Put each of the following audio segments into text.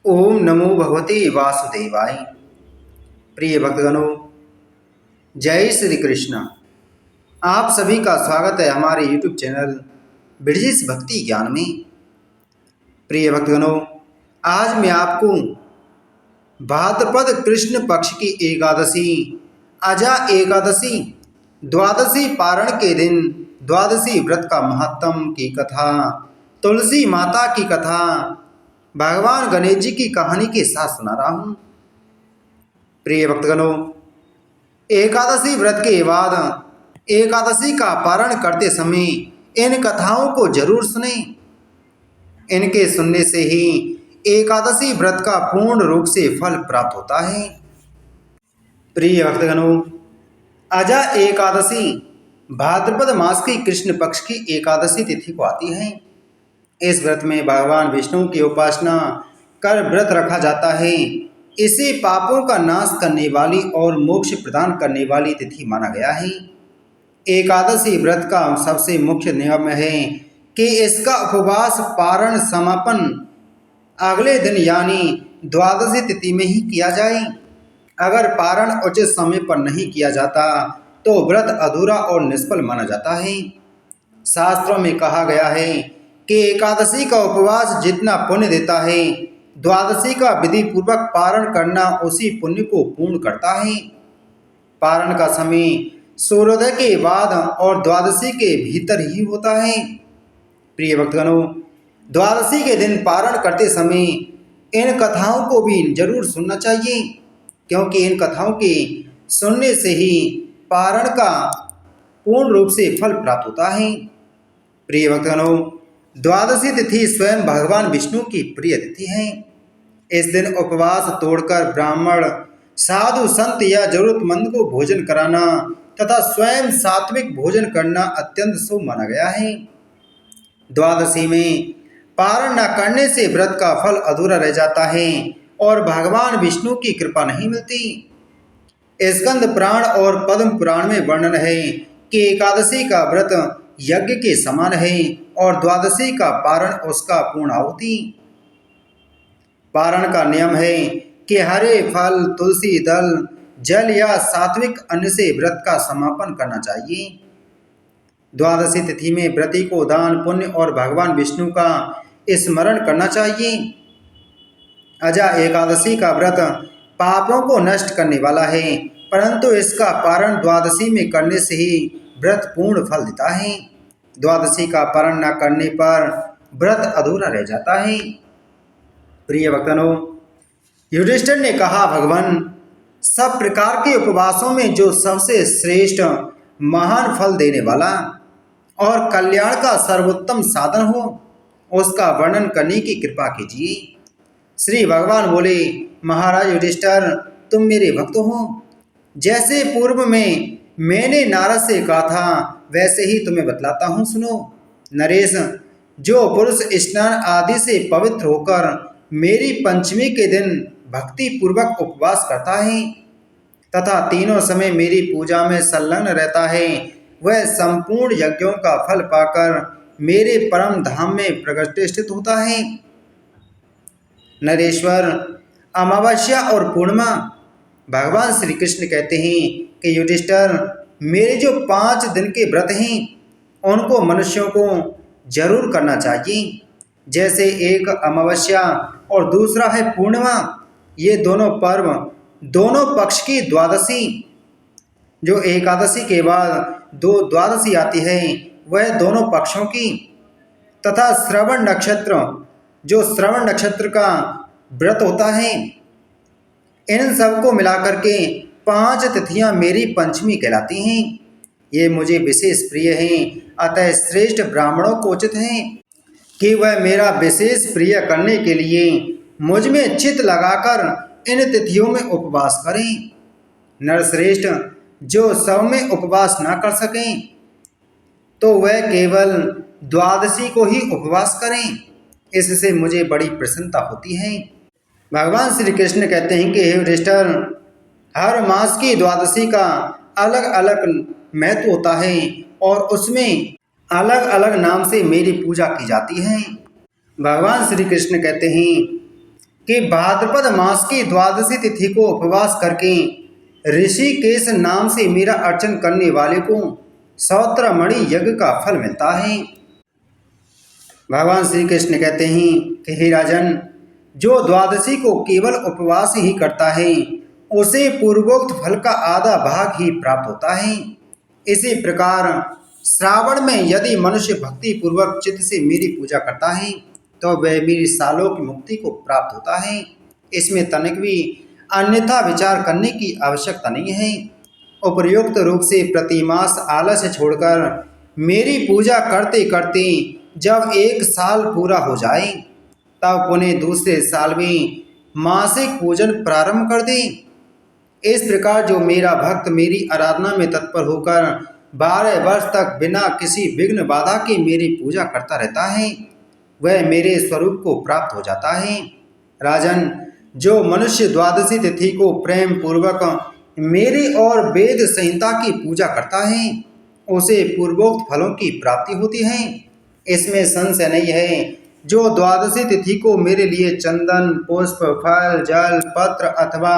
ओम नमो भगवते वासुदेवाय। प्रिय भक्तगणों, जय श्री कृष्ण। आप सभी का स्वागत है हमारे YouTube चैनल ब्रजेश भक्ति ज्ञान में। प्रिय भक्तगणों, आज मैं आपको भाद्रपद कृष्ण पक्ष की एकादशी अजा एकादशी द्वादशी पारण के दिन द्वादशी व्रत का महत्म की कथा, तुलसी माता की कथा, भगवान गणेश जी की कहानी के साथ सुना रहा हूँ। प्रिय भक्तगणों, एकादशी व्रत के बाद एकादशी का पारण करते समय इन कथाओं को जरूर सुने। इनके सुनने से ही एकादशी व्रत का पूर्ण रूप से फल प्राप्त होता है। प्रिय भक्तगणों, अजा एकादशी भाद्रपद मास की कृष्ण पक्ष की एकादशी तिथि को आती है। इस व्रत में भगवान विष्णु की उपासना कर व्रत रखा जाता है। इसे पापों का नाश करने वाली और मोक्ष प्रदान करने वाली तिथि माना गया है। एकादशी व्रत का सबसे मुख्य नियम है कि इसका उपवास पारण समापन अगले दिन यानी द्वादशी तिथि में ही किया जाए। अगर पारण उचित समय पर नहीं किया जाता तो व्रत अधूरा और निष्फल माना जाता है। शास्त्रों में कहा गया है कि एकादशी का उपवास जितना पुण्य देता है, द्वादशी का विधि पूर्वक पारण करना उसी पुण्य को पूर्ण करता है। पारण का समय सूर्योदय के बाद और द्वादशी के भीतर ही होता है। प्रिय भक्तगणों, द्वादशी के दिन पारण करते समय इन कथाओं को भी जरूर सुनना चाहिए, क्योंकि इन कथाओं के सुनने से ही पारण का पूर्ण रूप से फल प्राप्त होता है। प्रिय भक्तगणों, द्वादशी तिथि स्वयं भगवान विष्णु की प्रिय तिथि है। इस दिन उपवास तोड़कर ब्राह्मण, साधु संत या जरूरतमंद को भोजन कराना तथा स्वयं सात्विक भोजन करना अत्यंत शुभ माना गया है। द्वादशी में पारण न करने से व्रत का फल अधूरा रह जाता है और भगवान विष्णु की कृपा नहीं मिलती। स्कंद पुराण और पद्म पुराण में वर्णन है कि एकादशी का व्रत यज्ञ के समान है और द्वादशी का पारण उसका पूर्णाहुति। पारण का नियम है कि हरे फल, तुलसी दल, जल या सात्विक अन्न से व्रत का समापन करना चाहिए। द्वादशी तिथि में व्रती को दान पुण्य और भगवान विष्णु का स्मरण करना चाहिए। अजा एकादशी का व्रत पापों को नष्ट करने वाला है, परंतु इसका पारण द्वादशी में करने से ही व्रत पूर्ण फल देता है। द्वादशी का पारण न करने पर व्रत अधूरा रह जाता है। प्रिय भक्तों, युधिष्ठिर ने कहा, भगवान, सब प्रकार के उपवासों में जो सबसे श्रेष्ठ, महान फल देने वाला और कल्याण का सर्वोत्तम साधन हो, उसका वर्णन करने की कृपा कीजिए। श्री भगवान बोले, महाराज युधिष्ठिर, तुम मेरे भक्त हो। जैसे पूर्व में मैंने नारद से कहा था, वैसे ही तुम्हें बतलाता हूँ, सुनो। नरेश, जो पुरुष स्नान आदि से पवित्र होकर मेरी पंचमी के दिन भक्ति पूर्वक उपवास करता है तथा तीनों समय मेरी पूजा में संलग्न रहता है, वह संपूर्ण यज्ञों का फल पाकर मेरे परम धाम में प्रतिष्ठित होता है। नरेश्वर, अमावस्या और पूर्णिमा भगवान श्री कृष्ण कहते हैं कि युधिष्ठिर, मेरे जो 5 दिन के व्रत हैं उनको मनुष्यों को जरूर करना चाहिए। जैसे एक अमावस्या और दूसरा है पूर्णिमा, ये दोनों पर्व दोनों पक्ष की द्वादशी, जो एकादशी के बाद 2 द्वादशी आती है, वह दोनों पक्षों की, तथा श्रवण नक्षत्र, जो श्रवण नक्षत्र का व्रत होता है, इन सबको मिलाकर के 5 तिथियां मेरी पंचमी कहलाती हैं। ये मुझे विशेष प्रिय हैं, अतः श्रेष्ठ ब्राह्मणों को उचित है कि वह मेरा विशेष प्रिय करने के लिए मुझ में चित्त लगाकर इन तिथियों में उपवास करें। नरश्रेष्ठ, जो सब में उपवास ना कर सकें तो वह केवल द्वादशी को ही उपवास करें। इससे मुझे बड़ी प्रसन्नता होती है। भगवान श्री कृष्ण कहते हैं कि हे युधिष्ठिर, हर मास की द्वादशी का अलग अलग महत्व होता है और उसमें अलग अलग नाम से मेरी पूजा की जाती है। भगवान श्री कृष्ण कहते हैं कि भाद्रपद मास की द्वादशी तिथि को उपवास करके ऋषिकेश नाम से मेरा अर्चन करने वाले को सौत्रमणि यज्ञ का फल मिलता है। भगवान श्री कृष्ण कहते हैं कि हे राजन, जो द्वादशी को केवल उपवास ही करता है उसे पूर्वोक्त फल का आधा भाग ही प्राप्त होता है। इसी प्रकार श्रावण में यदि मनुष्य भक्ति पूर्वक चित्त से मेरी पूजा करता है तो वह मेरी सालों की मुक्ति को प्राप्त होता है। इसमें तनिक भी अन्यथा विचार करने की आवश्यकता नहीं है। उपयुक्त रूप से प्रतिमास आलस्य छोड़कर मेरी पूजा करते करते जब 1 साल पूरा हो जाए तब पुनः दूसरे साल में मासिक पूजन प्रारंभ कर दे। इस प्रकार जो मेरा भक्त मेरी आराधना में तत्पर होकर 12 वर्ष तक बिना किसी विघ्न बाधा के मेरी पूजा करता रहता है वह मेरे स्वरूप को प्राप्त हो जाता है। राजन, जो मनुष्य द्वादशी तिथि को प्रेम पूर्वक मेरी और वेद संहिता की पूजा करता है उसे पूर्वोक्त फलों की प्राप्ति होती है। इसमें संशय नहीं है। जो द्वादशी तिथि को मेरे लिए चंदन, पुष्प, फल, जल, पत्र अथवा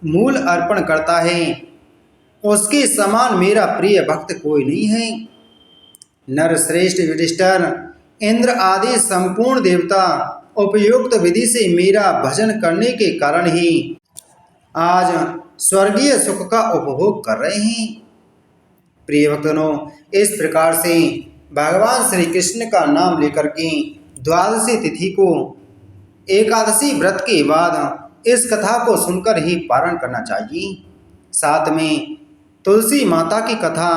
मूल अर्पण करता है उसके समान मेरा प्रिय भक्त कोई नहीं है। नर श्रेष्ठ युधिष्ठिर, इंद्र आदि संपूर्ण देवता उपयुक्त विधि से मेरा भजन करने के कारण ही आज स्वर्गीय सुख का उपभोग कर रहे हैं। प्रिय भक्तों, इस प्रकार से भगवान श्री कृष्ण का नाम लेकर के द्वादशी तिथि को एकादशी व्रत के बाद इस कथा को सुनकर ही पारण करना चाहिए। साथ में तुलसी माता की कथा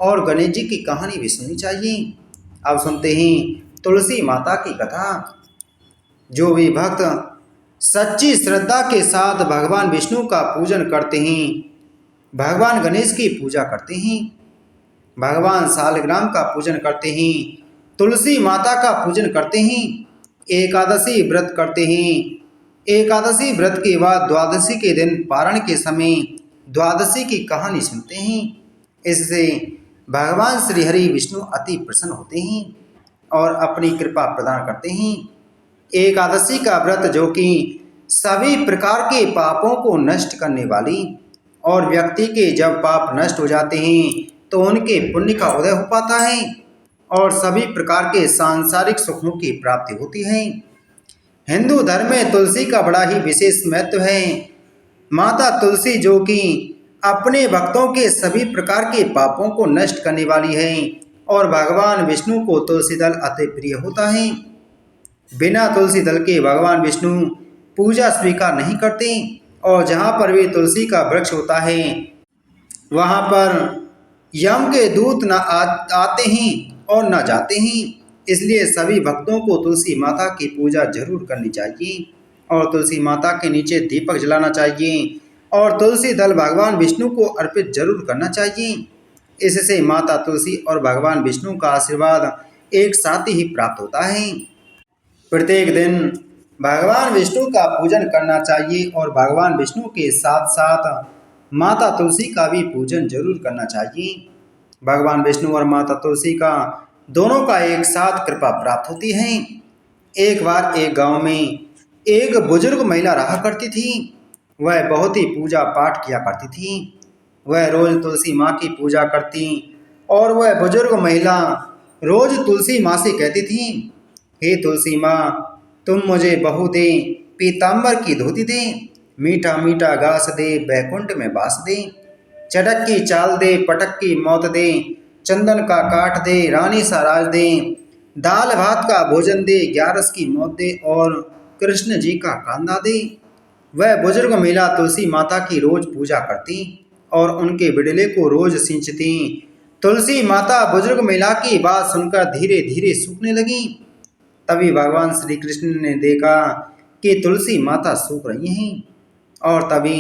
और गणेश जी की कहानी भी सुननी चाहिए। अब सुनते हैं तुलसी माता की कथा। जो भी भक्त सच्ची श्रद्धा के साथ भगवान विष्णु का पूजन करते हैं, भगवान गणेश की पूजा करते हैं, भगवान शालग्राम का पूजन करते हैं, तुलसी माता का पूजन करते हैं, एकादशी व्रत करते हैं, एकादशी व्रत के बाद द्वादशी के दिन पारण के समय द्वादशी की कहानी सुनते हैं, इससे भगवान श्री हरि विष्णु अति प्रसन्न होते हैं और अपनी कृपा प्रदान करते हैं। एकादशी का व्रत जो कि सभी प्रकार के पापों को नष्ट करने वाली और व्यक्ति के जब पाप नष्ट हो जाते हैं तो उनके पुण्य का उदय हो पाता है और सभी प्रकार के सांसारिक सुखों की प्राप्ति होती है। हिंदू धर्म में तुलसी का बड़ा ही विशेष महत्व है। माता तुलसी जो कि अपने भक्तों के सभी प्रकार के पापों को नष्ट करने वाली है और भगवान विष्णु को तुलसी दल अति प्रिय होता है। बिना तुलसी दल के भगवान विष्णु पूजा स्वीकार नहीं करते और जहाँ पर भी तुलसी का वृक्ष होता है वहाँ पर यम के दूत न आते हैं और न जाते हैं। इसलिए सभी भक्तों को तुलसी माता की पूजा जरूर करनी चाहिए और तुलसी माता के नीचे दीपक जलाना चाहिए और तुलसी दल भगवान विष्णु को अर्पित जरूर करना चाहिए। इससे माता तुलसी और भगवान विष्णु का आशीर्वाद एक साथ ही प्राप्त होता है। प्रत्येक दिन भगवान विष्णु का पूजन करना चाहिए और भगवान विष्णु के साथ साथ माता तुलसी का भी पूजन जरूर करना चाहिए। भगवान विष्णु और माता तुलसी का दोनों का एक साथ कृपा प्राप्त होती है। एक बार एक गांव में एक बुजुर्ग महिला रहा करती थी। वह बहुत ही पूजा पाठ किया करती थी। वह रोज तुलसी माँ की पूजा करती और वह बुजुर्ग महिला रोज तुलसी माँ से कहती थी, हे तुलसी माँ, तुम मुझे बहू दे, पीताम्बर की धोती दे, मीठा मीठा घास दे, बैकुंठ में बास दे, चटक की चाल दे, पटक की मौत दे, चंदन का काठ दे, रानी सा राज दे, दाल भात का भोजन दे, 11 की मौत दे और कृष्ण जी का कांधा दे। वह बुजुर्ग महिला तुलसी माता की रोज पूजा करती और उनके बिडले को रोज सींचती। तुलसी माता बुजुर्ग महिला की बात सुनकर धीरे धीरे सूखने लगी। तभी भगवान श्री कृष्ण ने देखा कि तुलसी माता सूख रही हैं और तभी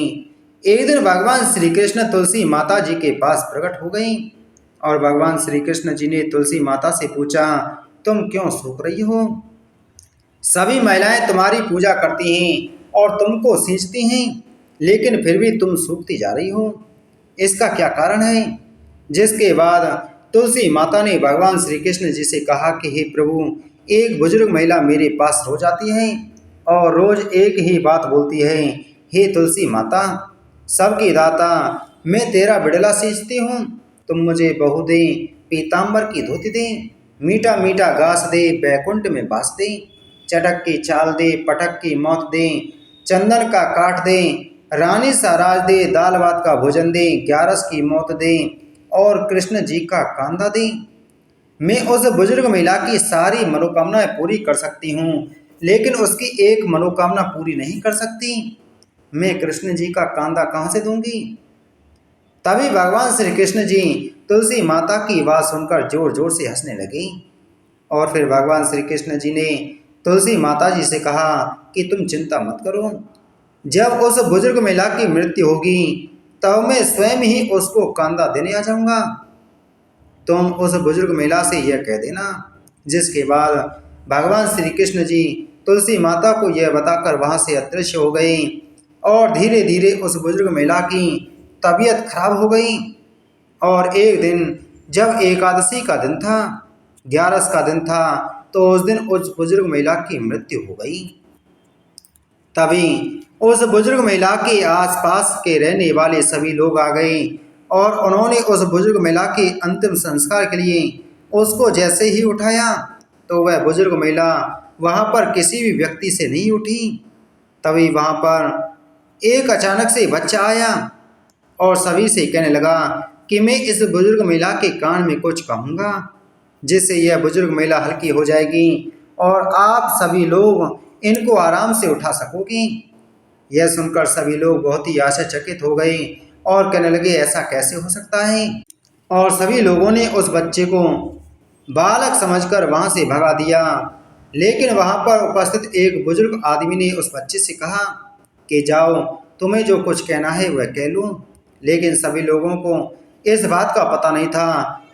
एक दिन भगवान श्री कृष्ण तुलसी माता जी के पास प्रकट हो गए और भगवान श्री कृष्ण जी ने तुलसी माता से पूछा, तुम क्यों सूख रही हो? सभी महिलाएं तुम्हारी पूजा करती हैं और तुमको सींचती हैं, लेकिन फिर भी तुम सूखती जा रही हो, इसका क्या कारण है? जिसके बाद तुलसी माता ने भगवान श्री कृष्ण जी से कहा कि हे प्रभु, एक बुजुर्ग महिला मेरे पास रो जाती है और रोज एक ही बात बोलती है, हे तुलसी माता, सबकी दाता, मैं तेरा बिड़ला सींचती हूँ, तुम मुझे बहू दे, पीताम्बर की धोती दे, मीठा मीठा घास दे, बैकुंठ में बास दे, चटक की चाल दे, पटक की मौत दे, चंदन का काट दे, रानी सा राज दे, दाल भात का भोजन दे, ग्यारस की मौत दे और कृष्ण जी का कांदा दे। मैं उस बुजुर्ग महिला की सारी मनोकामनाएं पूरी कर सकती हूँ, लेकिन उसकी एक मनोकामना पूरी नहीं कर सकती। मैं कृष्ण जी का कांदा कहाँ से दूंगी? तभी भगवान श्री कृष्ण जी तुलसी माता की बात सुनकर जोर जोर से हंसने लगे। और फिर भगवान श्री कृष्ण जी ने तुलसी माता जी से कहा कि तुम चिंता मत करो, जब उस बुजुर्ग महिला की मृत्यु होगी तब मैं स्वयं ही उसको कांदा देने आ जाऊंगा। तुम उस बुजुर्ग महिला से यह कह देना। जिसके बाद भगवान श्री कृष्ण जी तुलसी माता को यह बताकर वहां से अदृश्य हो गए और धीरे धीरे उस बुजुर्ग महिला की तबीयत खराब हो गई। और एक दिन जब एकादशी का दिन था, ग्यारस का दिन था, तो उस दिन उस बुजुर्ग महिला की मृत्यु हो गई। तभी उस बुजुर्ग महिला के आसपास के रहने वाले सभी लोग आ गए और उन्होंने उस बुजुर्ग महिला के अंतिम संस्कार के लिए उसको जैसे ही उठाया तो वह बुजुर्ग महिला वहां पर किसी भी व्यक्ति से नहीं उठी। तभी वहां पर एक अचानक से बच्चा आया और सभी से कहने लगा कि मैं इस बुजुर्ग महिला के कान में कुछ कहूँगा, जिससे यह बुजुर्ग महिला हल्की हो जाएगी और आप सभी लोग इनको आराम से उठा सकोगे। यह सुनकर सभी लोग बहुत ही आश्चर्यचकित हो गए और कहने लगे, ऐसा कैसे हो सकता है? और सभी लोगों ने उस बच्चे को बालक समझकर वहां से भगा दिया। लेकिन वहां पर उपस्थित एक बुजुर्ग आदमी ने उस बच्चे से कहा कि जाओ, तुम्हें जो कुछ कहना है वह कह लो। लेकिन सभी लोगों को इस बात का पता नहीं था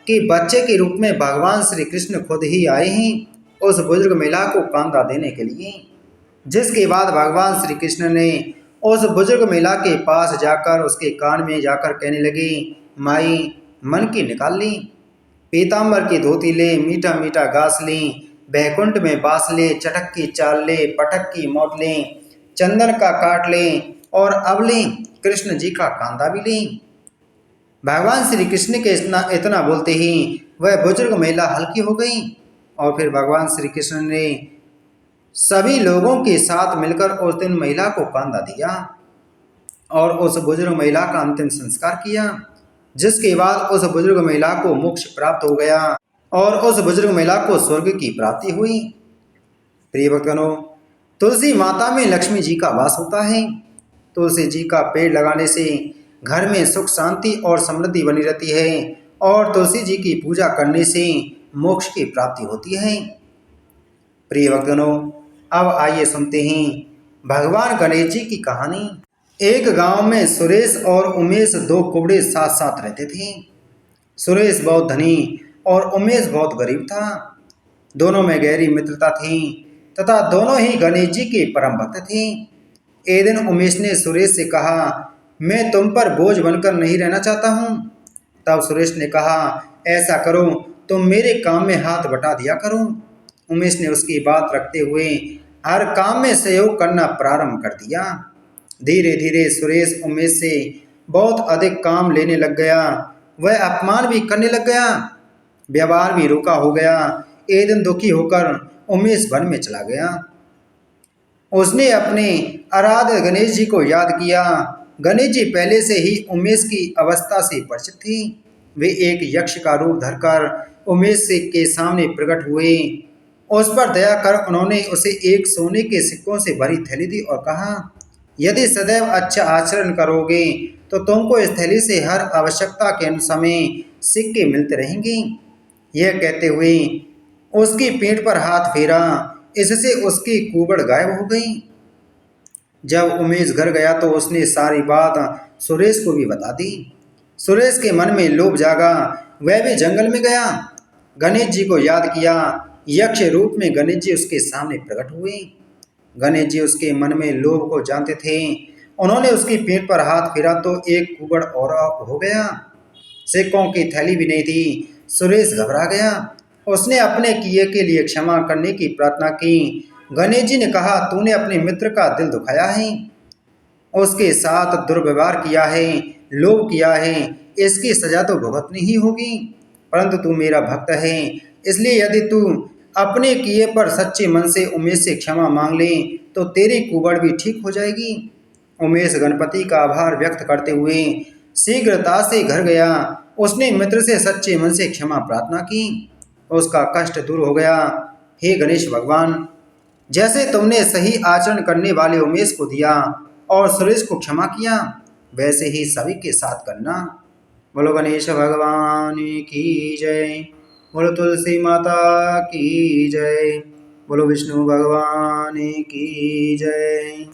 कि बच्चे के रूप में भगवान श्री कृष्ण खुद ही आए हैं उस बुजुर्ग महिला को कांदा देने के लिए। जिसके बाद भगवान श्री कृष्ण ने उस बुजुर्ग महिला के पास जाकर उसके कान में जाकर कहने लगे, माई, मन की निकाल ली, पीताम्बर की धोती ले, मीठा मीठा घास ले, बैकुंठ में बास ले, चटक की चाल ले, पटक की मौत ले, चंदन का काट ले और अब ले कृष्ण जी का कांदा भी ले। भगवान श्री कृष्ण के इतना बोलते ही वह बुजुर्ग महिला हल्की हो गई। और फिर भगवान श्री कृष्ण ने सभी लोगों के साथ मिलकर उस दिन महिला को कांदा दिया और उस बुजुर्ग महिला का अंतिम संस्कार किया। जिसके बाद उस बुजुर्ग महिला को मोक्ष प्राप्त हो गया और उस बुजुर्ग महिला को स्वर्ग की प्राप्ति हुई। प्रिय भक्तगणों, तुलसी माता में लक्ष्मी जी का वास होता है। तुलसी जी का पेड़ लगाने से घर में सुख शांति और समृद्धि बनी रहती है और तुलसी जी की पूजा करने से मोक्ष की प्राप्ति होती है। प्रिय भक्तजनों, अब आइए सुनते हैं भगवान गणेश जी की कहानी। एक गांव में सुरेश और उमेश दो कुबड़े साथ साथ रहते थे। सुरेश बहुत धनी और उमेश बहुत गरीब था। दोनों में गहरी मित्रता थी तथा दोनों ही गणेश जी के परम भक्त थे। एक दिन उमेश ने सुरेश से कहा, मैं तुम पर बोझ बनकर नहीं रहना चाहता हूँ। तब सुरेश ने कहा, ऐसा करो, तुम मेरे काम में हाथ बटा दिया करो। उमेश ने उसकी बात रखते हुए हर काम में सहयोग करना प्रारंभ कर दिया। धीरे धीरे सुरेश उमेश से बहुत अधिक काम लेने लग गया। वह अपमान भी करने लग गया, व्यवहार भी रूखा हो गया। एक दिन दुखी होकर उमेश वन में चला गया। उसने अपने आराध्य गणेश जी को याद किया। गणेश जी पहले से ही उमेश की अवस्था से परिचित थी। वे एक यक्ष का रूप धरकर उमेश के सामने प्रकट हुए। उस पर दया कर उन्होंने उसे एक सोने के सिक्कों से भरी थैली दी और कहा, यदि सदैव अच्छा आचरण करोगे तो तुमको इस थैली से हर आवश्यकता के समय सिक्के मिलते रहेंगे। यह कहते हुए उसकी पीठ पर हाथ फेरा, इससे उसकी कुबड़ गायब हो गई। जब उमेश घर गया तो उसने सारी बात सुरेश को भी बता दी। सुरेश के मन में लोभ जागा, वह भी जंगल में गया। गणेश जी को याद किया। यक्ष रूप में गणेश जी उसके सामने प्रकट हुए। गणेश जी उसके मन में लोभ को जानते थे। उन्होंने उसकी पीठ पर हाथ फेरा तो एक कुबड़ और हो गया। सिक्कों की थैली भी नहीं थी। सुरेश घबरा गया। उसने अपने किए के लिए क्षमा करने की प्रार्थना की गणेश जी ने कहा, तूने अपने मित्र का दिल दुखाया है, उसके साथ दुर्व्यवहार किया है, लोभ किया है, इसकी सजा तो भुगतनी ही होगी। परंतु तू मेरा भक्त है, इसलिए यदि तू अपने किए पर सच्चे मन से उमेश से क्षमा मांग ले तो तेरी कुबड़ भी ठीक हो जाएगी। उमेश गणपति का आभार व्यक्त करते हुए शीघ्रता से घर गया। उसने मित्र से सच्चे मन से क्षमा प्रार्थना की, उसका कष्ट दूर हो गया। हे गणेश भगवान, जैसे तुमने सही आचरण करने वाले उमेश को दिया और सुरेश को क्षमा किया, वैसे ही सभी के साथ करना। बोलो गणेश भगवान की जय। बोलो तुलसी माता की जय। बोलो विष्णु भगवान की जय।